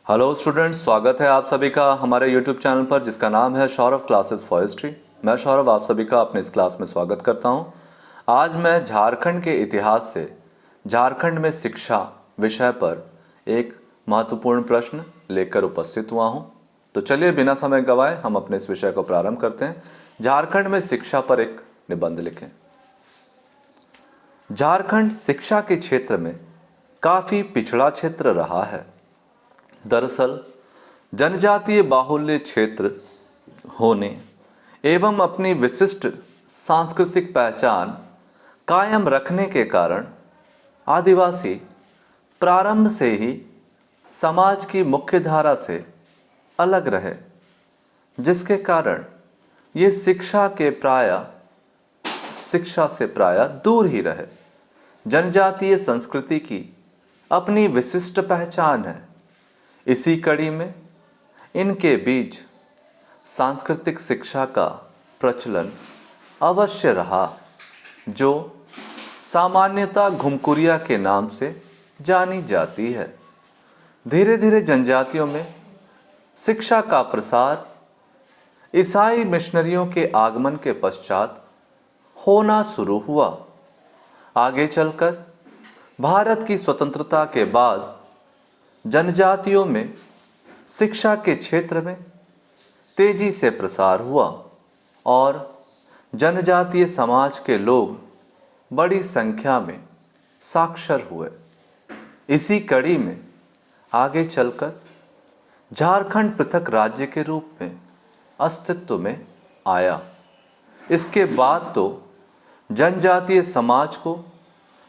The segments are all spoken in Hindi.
हेलो स्टूडेंट्स, स्वागत है आप सभी का हमारे यूट्यूब चैनल पर जिसका नाम है सौरभ क्लासेस फॉर हिस्ट्री। मैं सौरभ आप सभी का अपने इस क्लास में स्वागत करता हूं। आज मैं झारखंड के इतिहास से झारखंड में शिक्षा विषय पर एक महत्वपूर्ण प्रश्न लेकर उपस्थित हुआ हूं। तो चलिए बिना समय गवाए हम अपने इस विषय को प्रारंभ करते हैं। झारखंड में शिक्षा पर एक निबंध लिखें। झारखंड शिक्षा के क्षेत्र में काफ़ी पिछड़ा क्षेत्र रहा है। दरअसल जनजातीय बाहुल्य क्षेत्र होने एवं अपनी विशिष्ट सांस्कृतिक पहचान कायम रखने के कारण आदिवासी प्रारंभ से ही समाज की मुख्यधारा से अलग रहे, जिसके कारण ये शिक्षा से प्रायः दूर ही रहे। जनजातीय संस्कृति की अपनी विशिष्ट पहचान है। इसी कड़ी में इनके बीच सांस्कृतिक शिक्षा का प्रचलन अवश्य रहा, जो सामान्यतः घुमकुरिया के नाम से जानी जाती है। धीरे धीरे जनजातियों में शिक्षा का प्रसार ईसाई मिशनरियों के आगमन के पश्चात होना शुरू हुआ। आगे चलकर भारत की स्वतंत्रता के बाद जनजातियों में शिक्षा के क्षेत्र में तेजी से प्रसार हुआ और जनजातीय समाज के लोग बड़ी संख्या में साक्षर हुए। इसी कड़ी में आगे चलकर झारखंड पृथक राज्य के रूप में अस्तित्व में आया। इसके बाद तो जनजातीय समाज को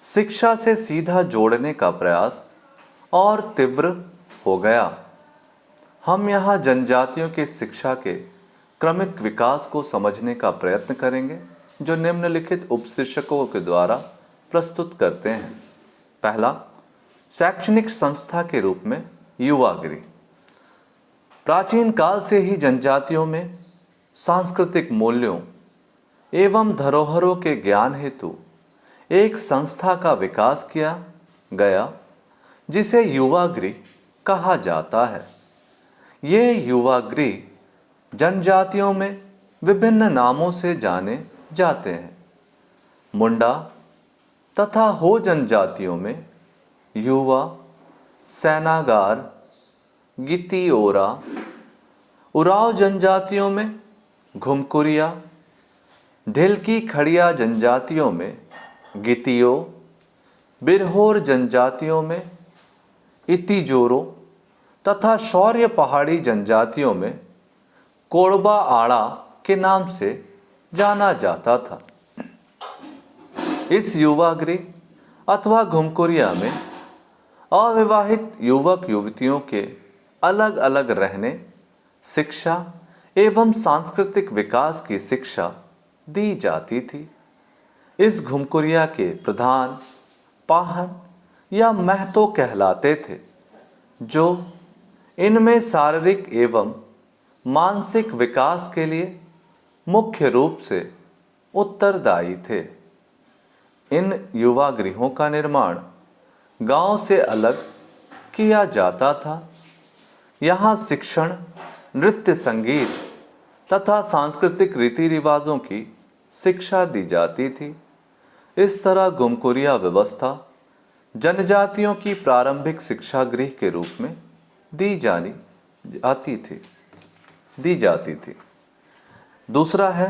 शिक्षा से सीधा जोड़ने का प्रयास और तीव्र हो गया। हम यहाँ जनजातियों के शिक्षा के क्रमिक विकास को समझने का प्रयत्न करेंगे, जो निम्नलिखित उपशीर्षकों के द्वारा प्रस्तुत करते हैं। पहला, शैक्षणिक संस्था के रूप में युवागृह। प्राचीन काल से ही जनजातियों में सांस्कृतिक मूल्यों एवं धरोहरों के ज्ञान हेतु एक संस्था का विकास किया गया, जिसे युवागृह कहा जाता है। ये युवागृह जनजातियों में विभिन्न नामों से जाने जाते हैं। मुंडा तथा हो जनजातियों में युवा, सेनागार, गितियोरा, उराव जनजातियों में घुमकुरिया, ढिलकी खड़िया जनजातियों में गितियो, बिरहोर जनजातियों में इतिजोरो तथा शौर्य पहाड़ी जनजातियों में कोड़बा आड़ा के नाम से जाना जाता था। इस युवागृह अथवा घुमकुरिया में अविवाहित युवक युवतियों के अलग अलग रहने, शिक्षा एवं सांस्कृतिक विकास की शिक्षा दी जाती थी। इस घुमकुरिया के प्रधान पाहन या महतो कहलाते थे, जो इनमें शारीरिक एवं मानसिक विकास के लिए मुख्य रूप से उत्तरदायी थे। इन युवा गृहों का निर्माण गांव से अलग किया जाता था। यहाँ शिक्षण, नृत्य, संगीत तथा सांस्कृतिक रीति रिवाजों की शिक्षा दी जाती थी। इस तरह घुमकुरिया व्यवस्था जनजातियों की प्रारंभिक शिक्षा गृह के रूप में दी जाती थी। दूसरा है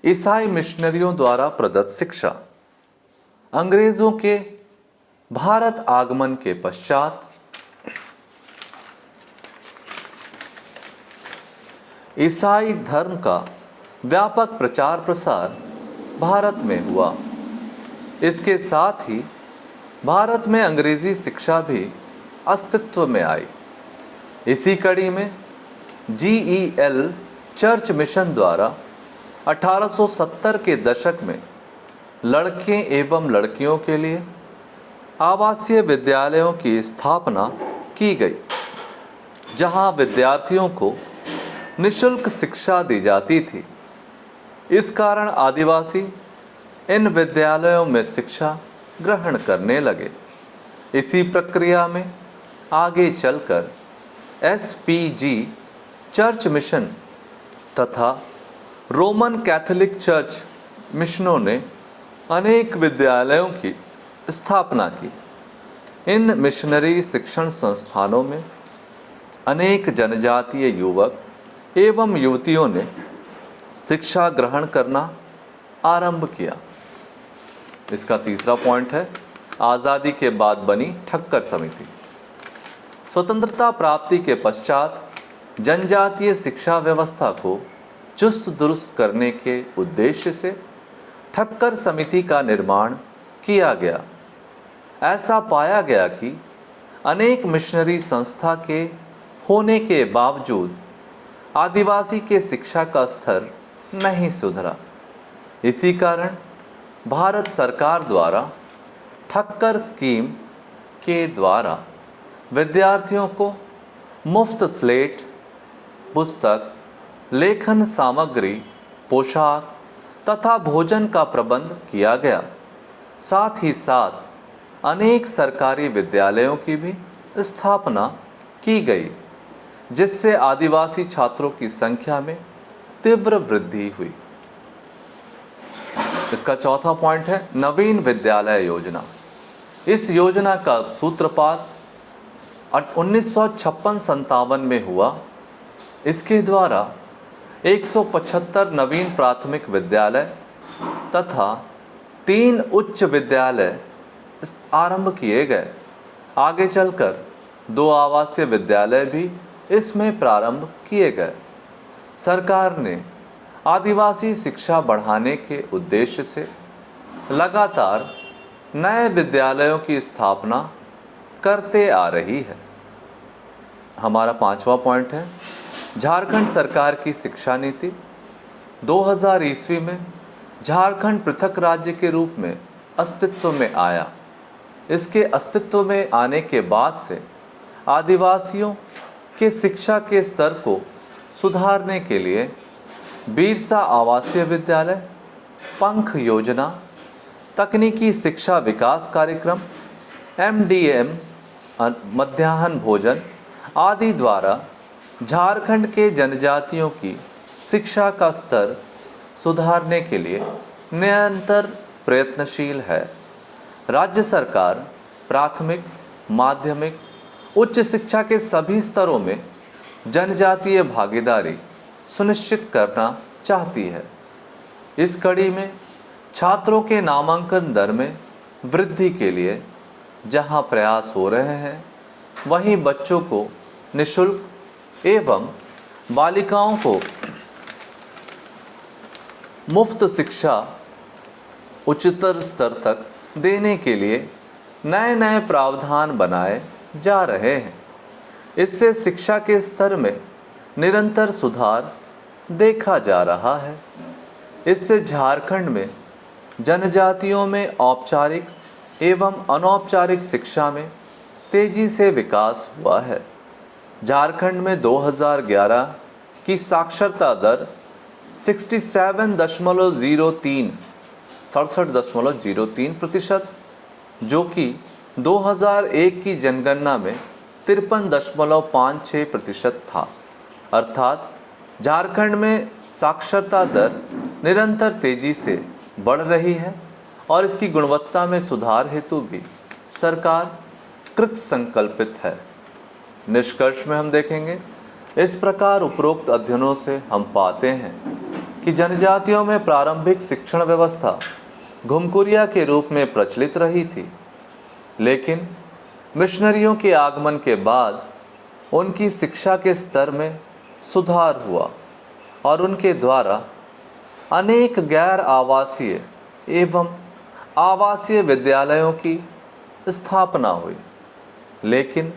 ईसाई मिशनरियों द्वारा प्रदत्त शिक्षा। अंग्रेजों के भारत आगमन के पश्चात ईसाई धर्म का व्यापक प्रचार प्रसार भारत में हुआ। इसके साथ ही भारत में अंग्रेजी शिक्षा भी अस्तित्व में आई। इसी कड़ी में GEL चर्च मिशन द्वारा 1870 के दशक में लड़के एवं लड़कियों के लिए आवासीय विद्यालयों की स्थापना की गई, जहां विद्यार्थियों को निःशुल्क शिक्षा दी जाती थी। इस कारण आदिवासी इन विद्यालयों में शिक्षा ग्रहण करने लगे। इसी प्रक्रिया में आगे चलकर SPG चर्च मिशन तथा रोमन कैथोलिक चर्च मिशनों ने अनेक विद्यालयों की स्थापना की। इन मिशनरी शिक्षण संस्थानों में अनेक जनजातीय युवक एवं युवतियों ने शिक्षा ग्रहण करना आरंभ किया। इसका तीसरा पॉइंट है, आज़ादी के बाद बनी ठक्कर समिति। स्वतंत्रता प्राप्ति के पश्चात जनजातीय शिक्षा व्यवस्था को चुस्त दुरुस्त करने के उद्देश्य से ठक्कर समिति का निर्माण किया गया। ऐसा पाया गया कि अनेक मिशनरी संस्था के होने के बावजूद आदिवासी के शिक्षा का स्तर नहीं सुधरा। इसी कारण भारत सरकार द्वारा ठक्कर स्कीम के द्वारा विद्यार्थियों को मुफ्त स्लेट, पुस्तक, लेखन सामग्री, पोशाक तथा भोजन का प्रबंध किया गया। साथ ही साथ अनेक सरकारी विद्यालयों की भी स्थापना की गई, जिससे आदिवासी छात्रों की संख्या में तीव्र वृद्धि हुई। इसका चौथा पॉइंट है, नवीन विद्यालय योजना। इस योजना का सूत्रपात 1956-57 में हुआ। इसके द्वारा 175 नवीन प्राथमिक विद्यालय तथा 3 उच्च विद्यालय आरंभ किए गए। आगे चलकर 2 आवासीय विद्यालय भी इसमें प्रारंभ किए गए। सरकार ने आदिवासी शिक्षा बढ़ाने के उद्देश्य से लगातार नए विद्यालयों की स्थापना करते आ रही है। हमारा 5वां पॉइंट है, झारखंड सरकार की शिक्षा नीति। 2000 ईस्वी में झारखंड पृथक राज्य के रूप में अस्तित्व में आया। इसके अस्तित्व में आने के बाद से आदिवासियों के शिक्षा के स्तर को सुधारने के लिए बिरसा आवासीय विद्यालय, पंख योजना, तकनीकी शिक्षा विकास कार्यक्रम, MDM, मध्याह्न भोजन आदि द्वारा झारखंड के जनजातियों की शिक्षा का स्तर सुधारने के लिए निरंतर प्रयत्नशील है। राज्य सरकार प्राथमिक, माध्यमिक, उच्च शिक्षा के सभी स्तरों में जनजातीय भागीदारी सुनिश्चित करना चाहती है। इस कड़ी में छात्रों के नामांकन दर में वृद्धि के लिए जहां प्रयास हो रहे हैं, वहीं बच्चों को निःशुल्क एवं बालिकाओं को मुफ्त शिक्षा उच्चतर स्तर तक देने के लिए नए नए प्रावधान बनाए जा रहे हैं। इससे शिक्षा के स्तर में निरंतर सुधार देखा जा रहा है। इससे झारखंड में जनजातियों में औपचारिक एवं अनौपचारिक शिक्षा में तेजी से विकास हुआ है। झारखंड में 2011 की साक्षरता दर 67.03% जो कि 2001 की जनगणना में 53.56% था। अर्थात झारखंड में साक्षरता दर निरंतर तेजी से बढ़ रही है और इसकी गुणवत्ता में सुधार हेतु भी सरकार कृत संकल्पित है। निष्कर्ष में हम देखेंगे, इस प्रकार उपरोक्त अध्ययनों से हम पाते हैं कि जनजातियों में प्रारंभिक शिक्षण व्यवस्था घुमकुरिया के रूप में प्रचलित रही थी, लेकिन मिशनरियों के आगमन के बाद उनकी शिक्षा के स्तर में सुधार हुआ और उनके द्वारा अनेक गैर आवासीय एवं आवासीय विद्यालयों की स्थापना हुई। लेकिन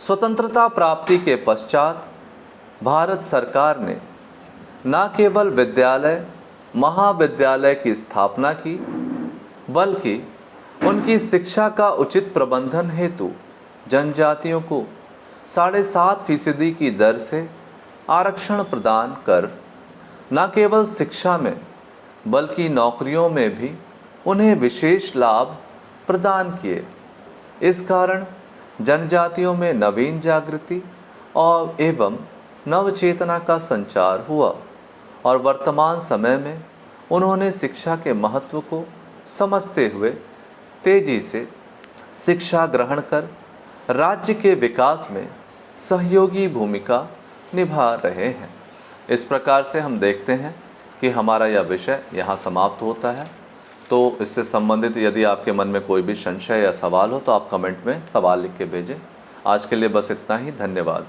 स्वतंत्रता प्राप्ति के पश्चात भारत सरकार ने न केवल विद्यालय, महाविद्यालय की स्थापना की, बल्कि उनकी शिक्षा का उचित प्रबंधन हेतु जनजातियों को 7.5% की दर से आरक्षण प्रदान कर न केवल शिक्षा में बल्कि नौकरियों में भी उन्हें विशेष लाभ प्रदान किए। इस कारण जनजातियों में नवीन जागृति और एवं नवचेतना का संचार हुआ और वर्तमान समय में उन्होंने शिक्षा के महत्व को समझते हुए तेजी से शिक्षा ग्रहण कर राज्य के विकास में सहयोगी भूमिका निभा रहे हैं। इस प्रकार से हम देखते हैं कि हमारा यह विषय यहाँ समाप्त होता है। तो इससे संबंधित यदि आपके मन में कोई भी संशय या सवाल हो तो आप कमेंट में सवाल लिख के भेजें। आज के लिए बस इतना ही। धन्यवाद।